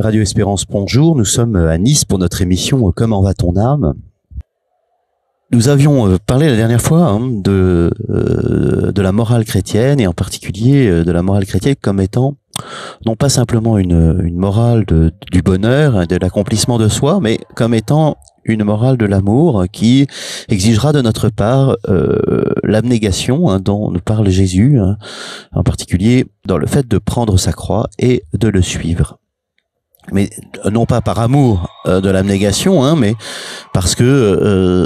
Radio Espérance, bonjour. Nous sommes à Nice pour notre émission Comment va ton âme? Nous avions parlé la dernière fois de la morale chrétienne, et en particulier de la morale chrétienne comme étant non pas simplement une morale du bonheur, de l'accomplissement de soi, mais comme étant une morale de l'amour qui exigera de notre part l'abnégation dont nous parle Jésus, en particulier dans le fait de prendre sa croix et de le suivre. Mais non pas par amour de l'abnégation, mais parce que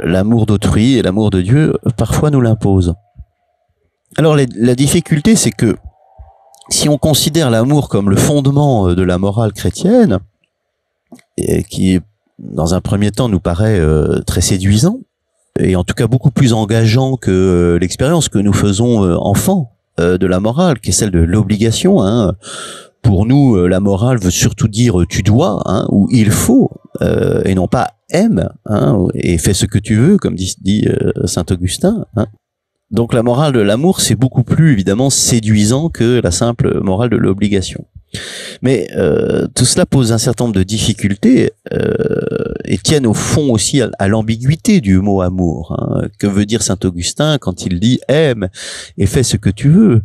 l'amour d'autrui et l'amour de Dieu parfois nous l'impose. Alors la difficulté, c'est que si on considère l'amour comme le fondement de la morale chrétienne, et qui dans un premier temps nous paraît très séduisant, et en tout cas beaucoup plus engageant que l'expérience que nous faisons enfants de la morale, qui est celle de l'obligation. Pour nous, la morale veut surtout dire tu dois, ou il faut, et non pas aime, et fais ce que tu veux, comme dit saint Augustin. Donc la morale de l'amour, c'est beaucoup plus évidemment séduisant que la simple morale de l'obligation. Mais tout cela pose un certain nombre de difficultés et tiennent au fond aussi à l'ambiguïté du mot amour. Que veut dire saint Augustin quand il dit aime et fais ce que tu veux?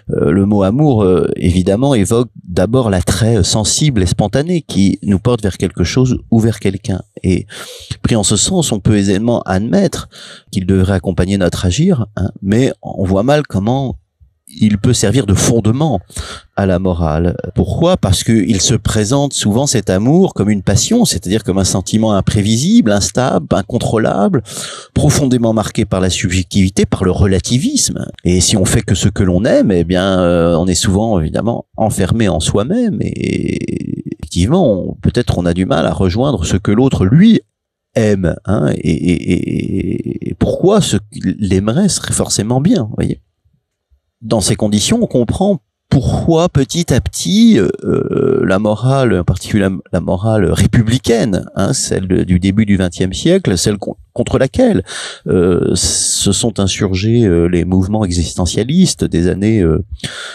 Le mot amour évidemment évoque d'abord l'attrait sensible et spontané qui nous porte vers quelque chose ou vers quelqu'un. Et pris en ce sens, on peut aisément admettre qu'il devrait accompagner notre agir, mais on voit mal comment il peut servir de fondement à la morale. Pourquoi? Parce que il se présente souvent cet amour comme une passion, c'est-à-dire comme un sentiment imprévisible, instable, incontrôlable, profondément marqué par la subjectivité, par le relativisme. Et si on fait que ce que l'on aime, eh bien, on est souvent évidemment enfermé en soi-même et effectivement, peut-être on a du mal à rejoindre ce que l'autre lui aime, et pourquoi ce qu'il aimerait serait forcément bien, vous voyez. Dans ces conditions, on comprend pourquoi petit à petit la morale, en particulier la morale républicaine, celle du début du XXe siècle, celle contre laquelle se sont insurgés les mouvements existentialistes des années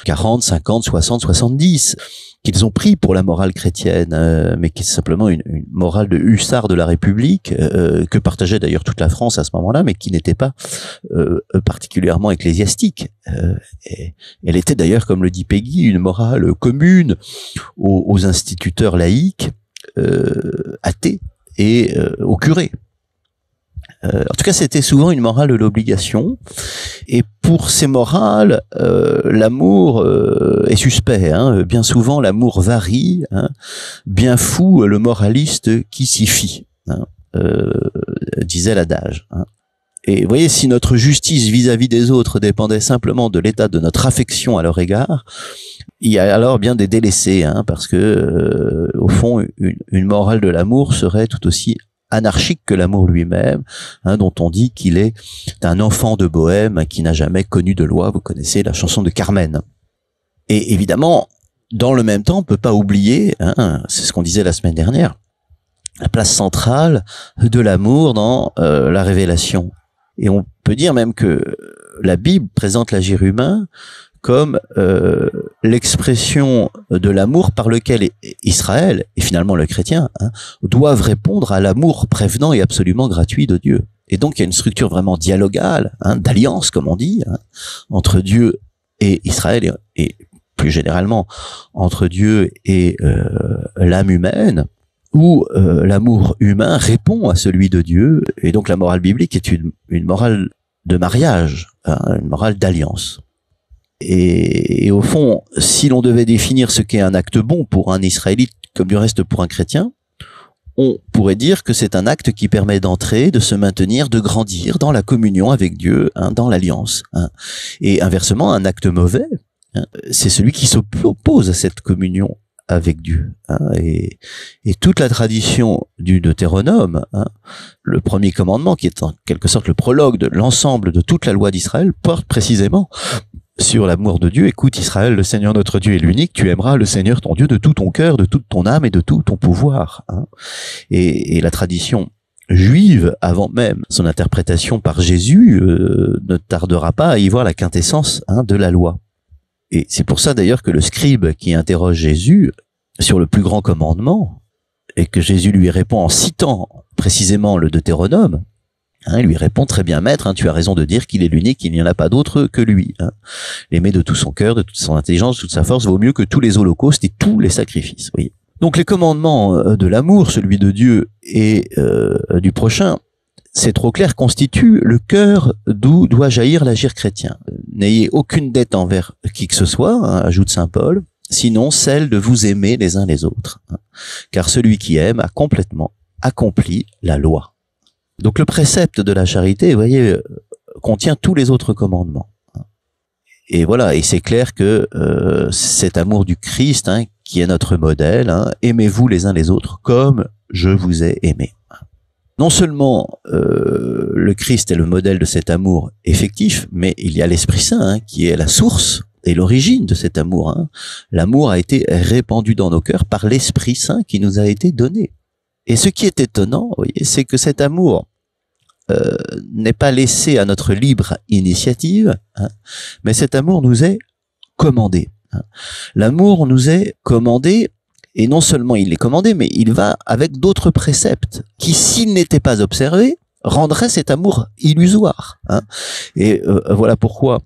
40, 50, 60, 70, qu'ils ont pris pour la morale chrétienne, mais qui est simplement une morale de hussard de la République, que partageait d'ailleurs toute la France à ce moment-là, mais qui n'était pas particulièrement ecclésiastique. Et elle était d'ailleurs, comme le dit Péguy, une morale commune aux instituteurs laïcs, athées et aux curés. En tout cas, c'était souvent une morale de l'obligation. Et pour ces morales, l'amour est suspect. Bien souvent, l'amour varie. Bien fou le moraliste qui s'y fie, disait l'adage. Et vous voyez, si notre justice vis-à-vis des autres dépendait simplement de l'état de notre affection à leur égard, il y a alors bien des délaissés, parce que au fond, une morale de l'amour serait tout aussi anarchique que l'amour lui-même, dont on dit qu'il est un enfant de bohème qui n'a jamais connu de loi. Vous connaissez la chanson de Carmen. Et évidemment, dans le même temps, on peut pas oublier, c'est ce qu'on disait la semaine dernière, la place centrale de l'amour dans la révélation. Et on peut dire même que la Bible présente l'agir humain comme l'expression de l'amour par lequel Israël, et finalement le chrétien, doivent répondre à l'amour prévenant et absolument gratuit de Dieu. Et donc il y a une structure vraiment dialogale, d'alliance comme on dit, entre Dieu et Israël, et plus généralement entre Dieu et l'âme humaine, où l'amour humain répond à celui de Dieu, et donc la morale biblique est une morale de mariage, une morale d'alliance. Et au fond, si l'on devait définir ce qu'est un acte bon pour un Israélite, comme du reste pour un chrétien, on pourrait dire que c'est un acte qui permet d'entrer, de se maintenir, de grandir dans la communion avec Dieu, dans l'alliance. Et inversement, un acte mauvais, c'est celui qui s'oppose à cette communion avec Dieu. Et toute la tradition du Deutéronome, le premier commandement, qui est en quelque sorte le prologue de l'ensemble de toute la loi d'Israël, porte précisément sur l'amour de Dieu. Écoute Israël, le Seigneur notre Dieu est l'unique, tu aimeras le Seigneur ton Dieu de tout ton cœur, de toute ton âme et de tout ton pouvoir. Et la tradition juive, avant même son interprétation par Jésus, ne tardera pas à y voir la quintessence de la loi. Et c'est pour ça d'ailleurs que le scribe qui interroge Jésus sur le plus grand commandement, et que Jésus lui répond en citant précisément le Deutéronome, il lui répond: très bien maître, tu as raison de dire qu'il est l'unique, qu'il n'y en a pas d'autre que lui. L'aimer de tout son cœur, de toute son intelligence, de toute sa force, vaut mieux que tous les holocaustes et tous les sacrifices. Oui. Donc les commandements de l'amour, celui de Dieu et du prochain, c'est trop clair, constitue le cœur d'où doit jaillir l'agir chrétien. N'ayez aucune dette envers qui que ce soit, ajoute saint Paul, sinon celle de vous aimer les uns les autres. Car celui qui aime a complètement accompli la loi. Donc le précepte de la charité, vous voyez, contient tous les autres commandements. Et voilà, et c'est clair que cet amour du Christ, qui est notre modèle, aimez-vous les uns les autres comme je vous ai aimé. Non seulement le Christ est le modèle de cet amour effectif, mais il y a l'Esprit Saint qui est la source et l'origine de cet amour. L'amour a été répandu dans nos cœurs par l'Esprit Saint qui nous a été donné. Et ce qui est étonnant, vous voyez, c'est que cet amour n'est pas laissé à notre libre initiative, mais cet amour nous est commandé. L'amour nous est commandé, et non seulement il est commandé, mais il va avec d'autres préceptes qui, s'ils n'étaient pas observés, rendraient cet amour illusoire. Et voilà pourquoi,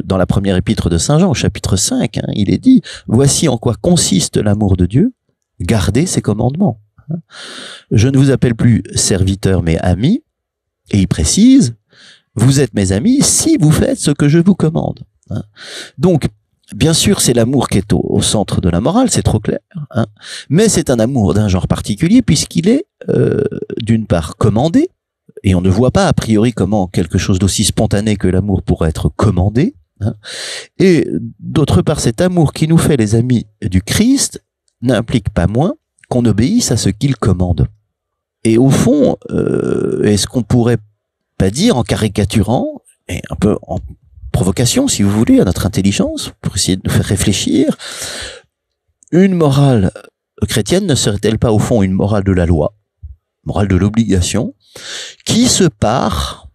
dans la première épître de Saint Jean, au chapitre 5, il est dit: voici en quoi consiste l'amour de Dieu, gardez ses commandements. Je ne vous appelle plus serviteur mais ami, et il précise: vous êtes mes amis si vous faites ce que je vous commande. Donc, bien sûr, c'est l'amour qui est au centre de la morale, c'est trop clair, mais c'est un amour d'un genre particulier puisqu'il est d'une part commandé, et on ne voit pas a priori comment quelque chose d'aussi spontané que l'amour pourrait être commandé, et d'autre part, cet amour qui nous fait les amis du Christ n'implique pas moins qu'on obéisse à ce qu'il commande. Et au fond, est-ce qu'on pourrait pas dire, en caricaturant, et un peu en provocation, si vous voulez, à notre intelligence, pour essayer de nous faire réfléchir, une morale chrétienne ne serait-elle pas au fond une morale de la loi, morale de l'obligation, qui se part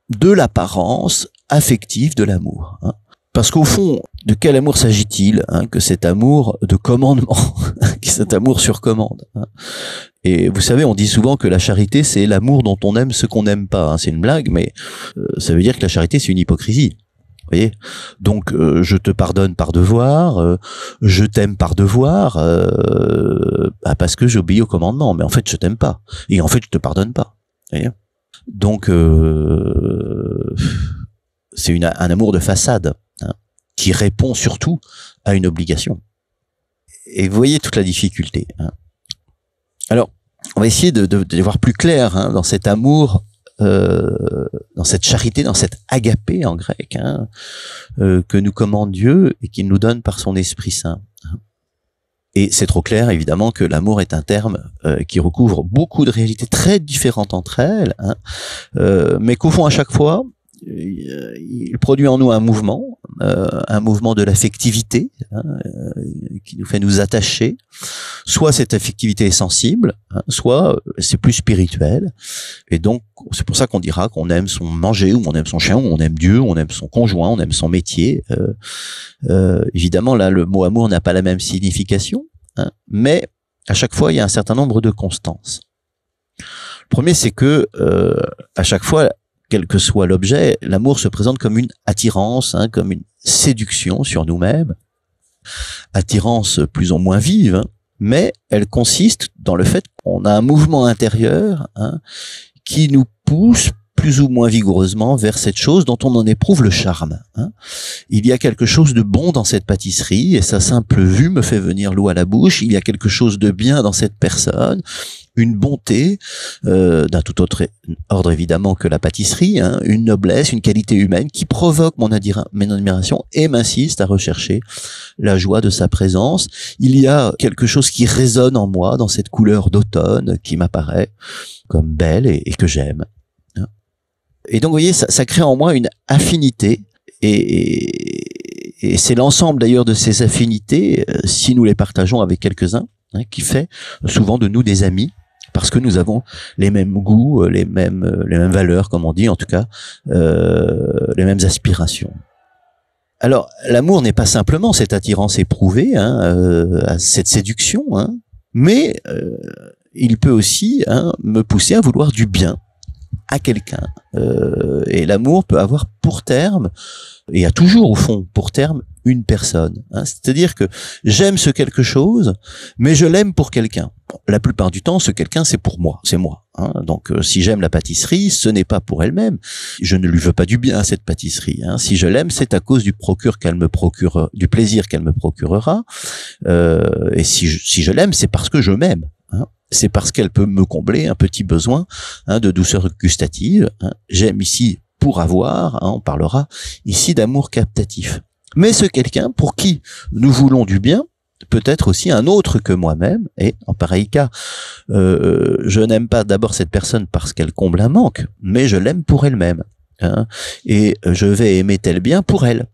de l'apparence affective de l'amour, Parce qu'au fond, de quel amour s'agit-il que cet amour de commandement, cet amour sur commande. Et vous savez, on dit souvent que la charité, c'est l'amour dont on aime ce qu'on n'aime pas. C'est une blague, mais ça veut dire que la charité, c'est une hypocrisie. Vous voyez ? Donc, je te pardonne par devoir, je t'aime par devoir, parce que j'obéis au commandement. Mais en fait, je t'aime pas. Et en fait, je te pardonne pas. Vous voyez ? Donc, c'est un amour de façade, qui répond surtout à une obligation. Et vous voyez toute la difficulté. Alors, on va essayer de voir plus clair dans cet amour, dans cette charité, dans cette agapé en grec, que nous commande Dieu et qu'il nous donne par son Esprit Saint. Et c'est trop clair, évidemment, que l'amour est un terme qui recouvre beaucoup de réalités très différentes entre elles, mais qu'au fond, à chaque fois, il produit en nous un mouvement de l'affectivité, qui nous fait nous attacher. Soit cette affectivité est sensible, soit c'est plus spirituel. Et donc, c'est pour ça qu'on dira qu'on aime son manger, ou on aime son chien, ou on aime Dieu, ou on aime son conjoint, on aime son métier. Évidemment, là, le mot amour n'a pas la même signification, mais à chaque fois, il y a un certain nombre de constances. Le premier, c'est que à chaque fois, quel que soit l'objet, l'amour se présente comme une attirance, comme une séduction sur nous-mêmes, attirance plus ou moins vive, mais elle consiste dans le fait qu'on a un mouvement intérieur qui nous pousse plus ou moins vigoureusement vers cette chose dont on en éprouve le charme. Il y a quelque chose de bon dans cette pâtisserie, et sa simple vue me fait venir l'eau à la bouche. Il y a quelque chose de bien dans cette personne, une bonté d'un tout autre ordre évidemment que la pâtisserie, une noblesse, une qualité humaine qui provoque mon admiration et m'insiste à rechercher la joie de sa présence. Il y a quelque chose qui résonne en moi dans cette couleur d'automne qui m'apparaît comme belle et que j'aime. Et donc vous voyez, ça crée en moi une affinité, et c'est l'ensemble d'ailleurs de ces affinités, si nous les partageons avec quelques-uns, qui fait souvent de nous des amis, parce que nous avons les mêmes goûts, les mêmes valeurs, comme on dit, en tout cas, les mêmes aspirations. Alors, l'amour n'est pas simplement cette attirance éprouvée, cette séduction, mais il peut aussi me pousser à vouloir du bien à quelqu'un. Et l'amour peut avoir pour terme, et a toujours au fond pour terme, une personne. C'est-à-dire que j'aime ce quelque chose, mais je l'aime pour quelqu'un. La plupart du temps, ce quelqu'un, c'est pour moi, c'est moi. Donc, si j'aime la pâtisserie, ce n'est pas pour elle-même. Je ne lui veux pas du bien à cette pâtisserie. Si je l'aime, c'est à cause du du plaisir qu'elle me procurera. Et si je l'aime, c'est parce que je m'aime. C'est parce qu'elle peut me combler un petit besoin de douceur gustative. J'aime ici pour avoir, on parlera ici d'amour captatif. Mais ce quelqu'un pour qui nous voulons du bien peut être aussi un autre que moi-même, et en pareil cas, je n'aime pas d'abord cette personne parce qu'elle comble un manque, mais je l'aime pour elle-même, et je vais aimer tel bien pour elle.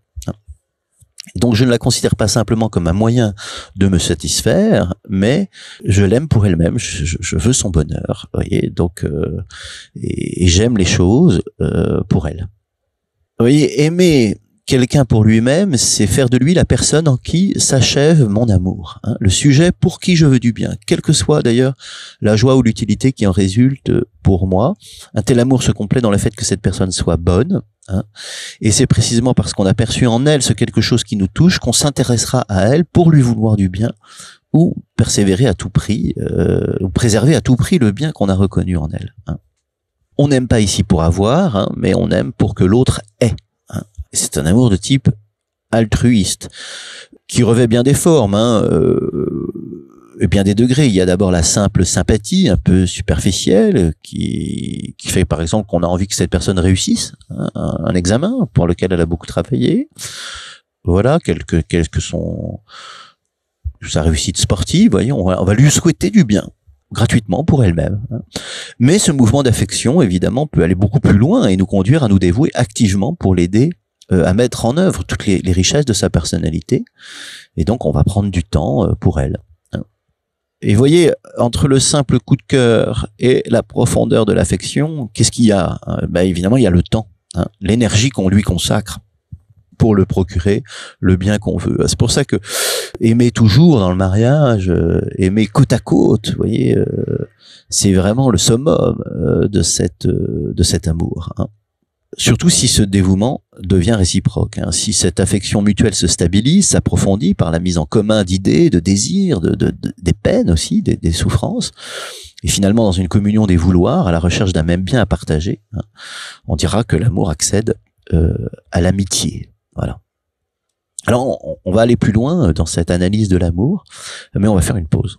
Donc je ne la considère pas simplement comme un moyen de me satisfaire, mais je l'aime pour elle-même, je veux son bonheur, vous voyez, donc et j'aime les choses pour elle. Vous voyez, aimer quelqu'un pour lui-même, c'est faire de lui la personne en qui s'achève mon amour, le sujet pour qui je veux du bien, quelle que soit d'ailleurs la joie ou l'utilité qui en résulte pour moi. Un tel amour se complète dans le fait que cette personne soit bonne, et c'est précisément parce qu'on a perçu en elle ce quelque chose qui nous touche qu'on s'intéressera à elle pour lui vouloir du bien, ou persévérer à tout prix, ou préserver à tout prix le bien qu'on a reconnu en elle. On n'aime pas ici pour avoir, mais on aime pour que l'autre ait. C'est un amour de type altruiste, qui revêt bien des formes, et bien des degrés. Il y a d'abord la simple sympathie, un peu superficielle, qui fait par exemple qu'on a envie que cette personne réussisse un examen pour lequel elle a beaucoup travaillé. Voilà, quelle que sa réussite sportive, voyons, on va lui souhaiter du bien gratuitement pour elle-même. Mais ce mouvement d'affection, évidemment, peut aller beaucoup plus loin et nous conduire à nous dévouer activement pour l'aider à mettre en œuvre toutes les richesses de sa personnalité. Et donc, on va prendre du temps pour elle. Et voyez, entre le simple coup de cœur et la profondeur de l'affection, qu'est-ce qu'il y a? Évidemment, il y a le temps, l'énergie qu'on lui consacre pour le procurer le bien qu'on veut. C'est pour ça que aimer toujours dans le mariage, aimer côte à côte, vous voyez, c'est vraiment le summum de cet amour. Surtout si ce dévouement devient réciproque, si cette affection mutuelle se stabilise, s'approfondit par la mise en commun d'idées, de désirs, des peines aussi, des souffrances, et finalement dans une communion des vouloirs, à la recherche d'un même bien à partager, on dira que l'amour accède à l'amitié. Voilà. Alors on va aller plus loin dans cette analyse de l'amour, mais on va faire une pause.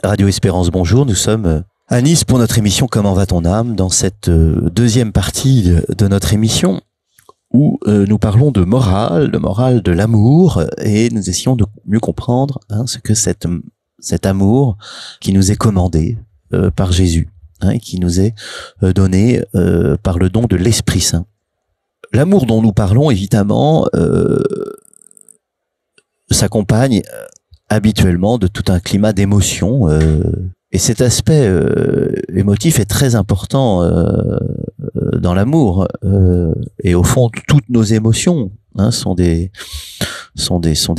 Radio Espérance, bonjour, nous sommes à Nice pour notre émission Comment va ton âme, dans cette deuxième partie de notre émission où nous parlons de morale de l'amour, et nous essayons de mieux comprendre ce que cet amour qui nous est commandé par Jésus, et qui nous est donné par le don de l'Esprit Saint. L'amour dont nous parlons, évidemment, s'accompagne habituellement de tout un climat d'émotion. Et cet aspect émotif est très important dans l'amour. Et au fond, toutes nos émotions sont des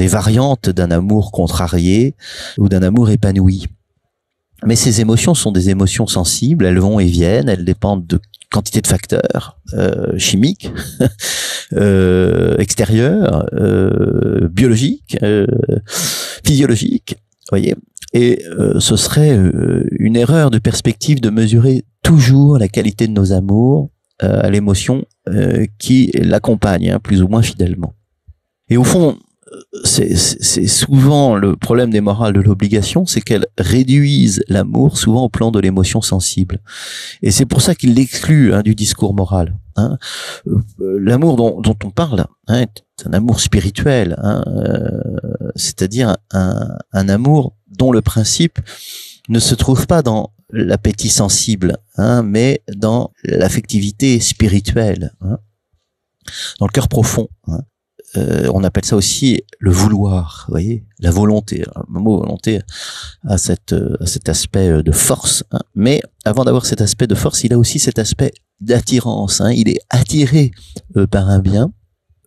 variantes d'un amour contrarié ou d'un amour épanoui. Mais ces émotions sont des émotions sensibles, elles vont et viennent, elles dépendent de quantité de facteurs chimiques, extérieurs, biologiques, physiologiques, voyez. Et ce serait une erreur de perspective de mesurer toujours la qualité de nos amours à l'émotion qui l'accompagne, plus ou moins fidèlement. Et au fond, c'est souvent le problème des morales de l'obligation, c'est qu'elles réduisent l'amour souvent au plan de l'émotion sensible. Et c'est pour ça qu'il l'exclut du discours moral. L'amour dont on parle est un amour spirituel, c'est-à-dire un amour dont le principe ne se trouve pas dans l'appétit sensible, mais dans l'affectivité spirituelle, dans le cœur profond. On appelle ça aussi le vouloir, vous voyez, la volonté. Le mot volonté a cet aspect de force, mais avant d'avoir cet aspect de force, il a aussi cet aspect d'attirance. Il est attiré par un bien,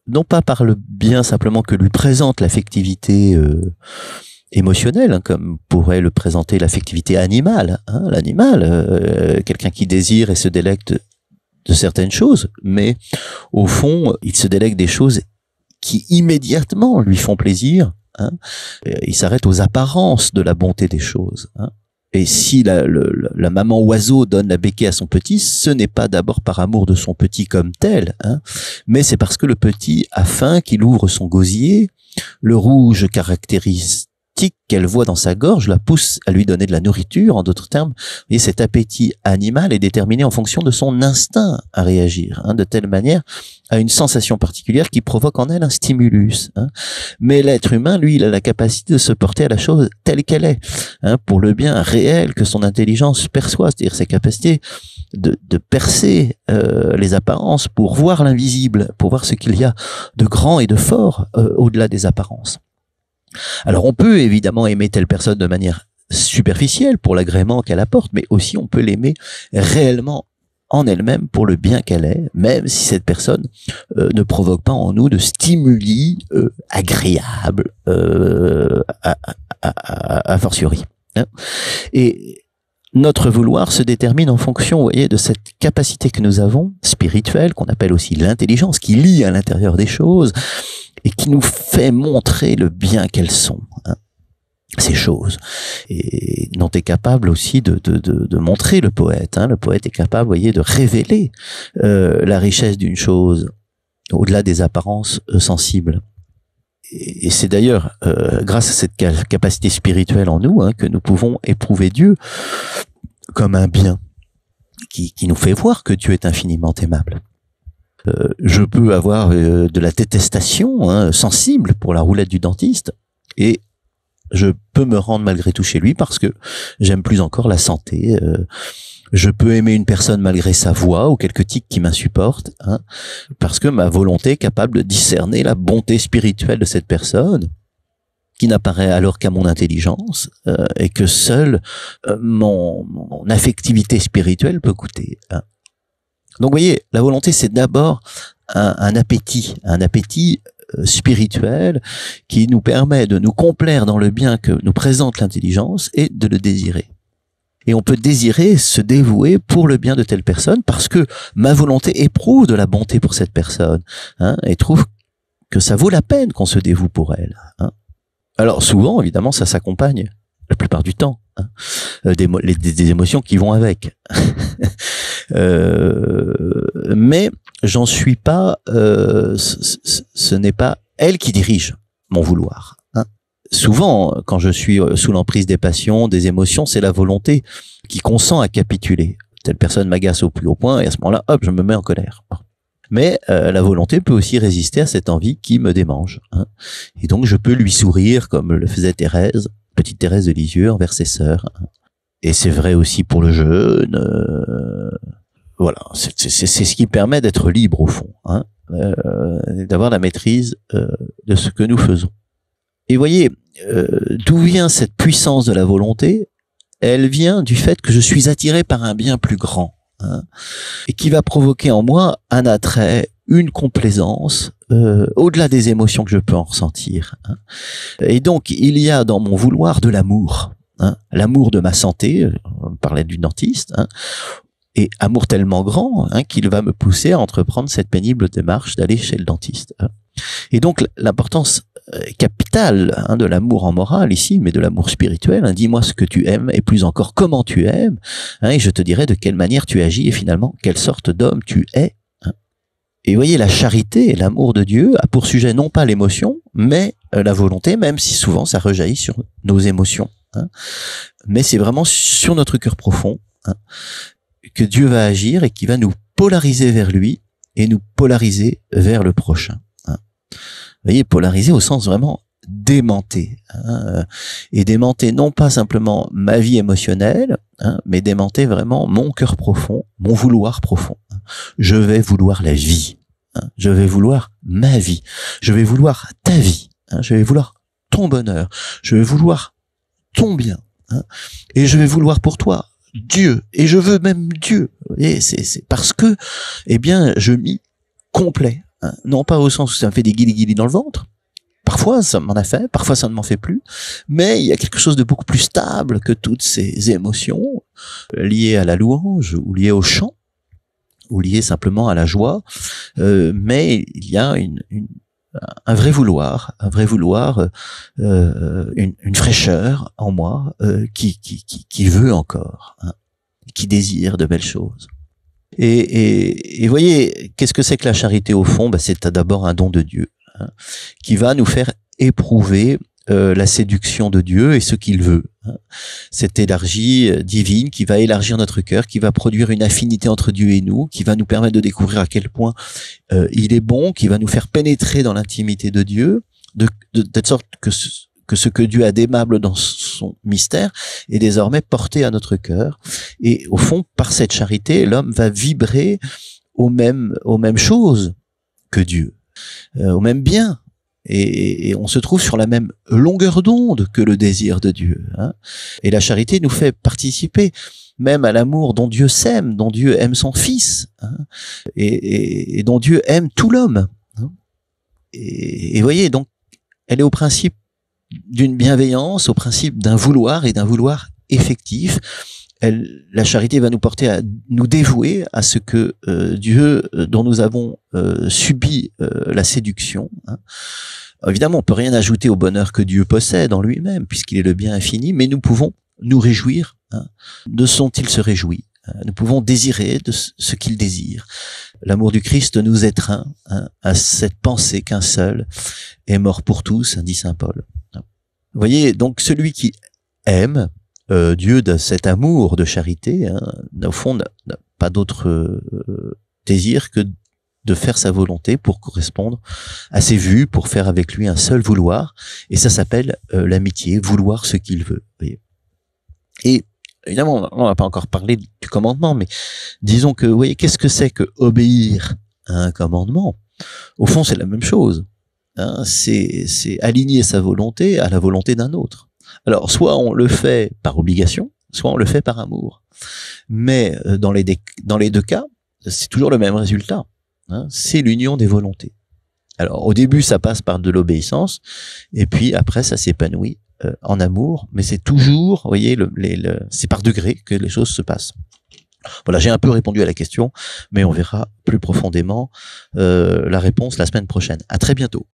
non pas par le bien simplement que lui présente l'affectivité émotionnelle, comme pourrait le présenter l'affectivité animale. L'animal, quelqu'un qui désire et se délecte de certaines choses, mais au fond, il se délecte des choses qui immédiatement lui font plaisir. Il s'arrête aux apparences de la bonté des choses. Et si la maman oiseau donne la béquille à son petit, ce n'est pas d'abord par amour de son petit comme tel, mais c'est parce que le petit a faim qu'il ouvre son gosier, le rouge caractéristique qu'elle voit dans sa gorge la pousse à lui donner de la nourriture. En d'autres termes, et cet appétit animal est déterminé en fonction de son instinct à réagir, de telle manière à une sensation particulière qui provoque en elle un stimulus. Mais l'être humain, lui, il a la capacité de se porter à la chose telle qu'elle est, pour le bien réel que son intelligence perçoit, c'est-à-dire sa capacité de percer les apparences pour voir l'invisible, pour voir ce qu'il y a de grand et de fort au-delà des apparences. Alors on peut évidemment aimer telle personne de manière superficielle pour l'agrément qu'elle apporte, mais aussi on peut l'aimer réellement en elle-même pour le bien qu'elle est, même si cette personne ne provoque pas en nous de stimuli agréables a fortiori. Et notre vouloir se détermine en fonction, vous voyez, de cette capacité que nous avons, spirituelle, qu'on appelle aussi l'intelligence, qui lit à l'intérieur des choses, et qui nous fait montrer le bien qu'elles sont, ces choses, et dont est capable aussi de montrer le poète. Le poète est capable, vous voyez, de révéler la richesse d'une chose au-delà des apparences sensibles. Et c'est d'ailleurs grâce à cette capacité spirituelle en nous que nous pouvons éprouver Dieu comme un bien qui nous fait voir que Dieu est infiniment aimable. Je peux avoir de la détestation sensible pour la roulette du dentiste, et je peux me rendre malgré tout chez lui parce que j'aime plus encore la santé. Je peux aimer une personne malgré sa voix ou quelques tics qui m'insupportent, parce que ma volonté est capable de discerner la bonté spirituelle de cette personne, qui n'apparaît alors qu'à mon intelligence, et que seule mon affectivité spirituelle peut goûter. Donc, vous voyez, la volonté, c'est d'abord un appétit spirituel qui nous permet de nous complaire dans le bien que nous présente l'intelligence et de le désirer. Et on peut désirer se dévouer pour le bien de telle personne parce que ma volonté éprouve de la bonté pour cette personne, et trouve que ça vaut la peine qu'on se dévoue pour elle. Alors souvent, évidemment, ça s'accompagne, la plupart du temps, des émotions qui vont avec. Mais j'en suis pas. Ce n'est pas elle qui dirige mon vouloir. Souvent, quand je suis sous l'emprise des passions, des émotions, c'est la volonté qui consent à capituler. Telle personne m'agace au plus haut point, et à ce moment-là, hop, je me mets en colère. Mais la volonté peut aussi résister à cette envie qui me démange. Et donc, je peux lui sourire comme le faisait Thérèse, petite Thérèse de Lisieux, envers ses sœurs. Et c'est vrai aussi pour le jeûne. Voilà, c'est ce qui permet d'être libre au fond, d'avoir la maîtrise de ce que nous faisons. Et voyez, d'où vient cette puissance de la volonté? Elle vient du fait que je suis attiré par un bien plus grand, hein, et qui va provoquer en moi un attrait, une complaisance, au-delà des émotions que je peux en ressentir, hein. Et donc, il y a dans mon vouloir de l'amour, hein, l'amour de ma santé, on parlait du dentiste, hein, et amour tellement grand, hein, qu'il va me pousser à entreprendre cette pénible démarche d'aller chez le dentiste, hein. Et donc, l'importance capitale, hein, de l'amour en morale ici, mais de l'amour spirituel, hein, dis-moi ce que tu aimes et plus encore comment tu aimes, hein, et je te dirai de quelle manière tu agis et finalement quelle sorte d'homme tu es, hein. Et voyez, la charité et l'amour de Dieu a pour sujet non pas l'émotion, mais la volonté, même si souvent ça rejaillit sur nos émotions, hein. Mais c'est vraiment sur notre cœur profond, hein, que Dieu va agir et qui va nous polariser vers lui et nous polariser vers le prochain, hein. Vous voyez, polariser au sens vraiment démenter, hein, et démenter non pas simplement ma vie émotionnelle, hein, mais démenter vraiment mon cœur profond, mon vouloir profond, hein. Je vais vouloir la vie, hein, je vais vouloir ma vie, je vais vouloir ta vie, hein, je vais vouloir ton bonheur, je vais vouloir ton bien, hein, et je vais vouloir pour toi Dieu, et je veux même Dieu. Et c'est parce que, eh bien, je m'y complais, hein. Non pas au sens où ça me fait des guilis dans le ventre. Parfois, ça m'en a fait, parfois ça ne m'en fait plus. Mais il y a quelque chose de beaucoup plus stable que toutes ces émotions liées à la louange ou liées au chant ou liées simplement à la joie. Mais il y a un vrai vouloir, une fraîcheur en moi qui veut encore, hein, qui désire de belles choses. Et voyez, qu'est-ce que c'est que la charité au fond? C'est d'abord un don de Dieu, hein, qui va nous faire éprouver la séduction de Dieu et ce qu'il veut, hein. Cette élargie divine qui va élargir notre cœur, qui va produire une affinité entre Dieu et nous, qui va nous permettre de découvrir à quel point il est bon, qui va nous faire pénétrer dans l'intimité de Dieu, de telle sorte que ce que Dieu a d'aimable dans son mystère est désormais porté à notre cœur. Et au fond, par cette charité, l'homme va vibrer aux mêmes choses que Dieu, au même bien. Et on se trouve sur la même longueur d'onde que le désir de Dieu, hein. Et la charité nous fait participer même à l'amour dont Dieu s'aime, dont Dieu aime son Fils, hein, et dont Dieu aime tout l'homme, hein. Et voyez, donc, elle est au principe d'une bienveillance, au principe d'un vouloir et d'un vouloir effectif. La charité va nous porter à nous dévouer à ce que Dieu, dont nous avons subi la séduction, hein. Évidemment, on peut rien ajouter au bonheur que Dieu possède en lui-même, puisqu'il est le bien infini, mais nous pouvons nous réjouir, hein, de ce dont il se réjouit. Nous pouvons désirer de ce qu'il désire. L'amour du Christ nous étreint, hein, à cette pensée qu'un seul est mort pour tous, dit saint Paul. Vous voyez, donc celui qui aime Dieu de cet amour de charité, hein, au fond, n'a pas d'autre désir que de faire sa volonté pour correspondre à ses vues, pour faire avec lui un seul vouloir. Et ça s'appelle l'amitié, vouloir ce qu'il veut. Vous voyez. Et évidemment, on n'a pas encore parlé du commandement, mais disons que, vous voyez, qu'est-ce que c'est que obéir à un commandement? Au fond, c'est la même chose, hein, c'est aligner sa volonté à la volonté d'un autre. Alors, soit on le fait par obligation, soit on le fait par amour. Mais dans les deux cas, c'est toujours le même résultat, hein, c'est l'union des volontés. Alors, au début, ça passe par de l'obéissance, et puis après, ça s'épanouit en amour, mais c'est toujours, vous voyez, c'est par degré que les choses se passent. Voilà, j'ai un peu répondu à la question, mais on verra plus profondément la réponse la semaine prochaine. À très bientôt.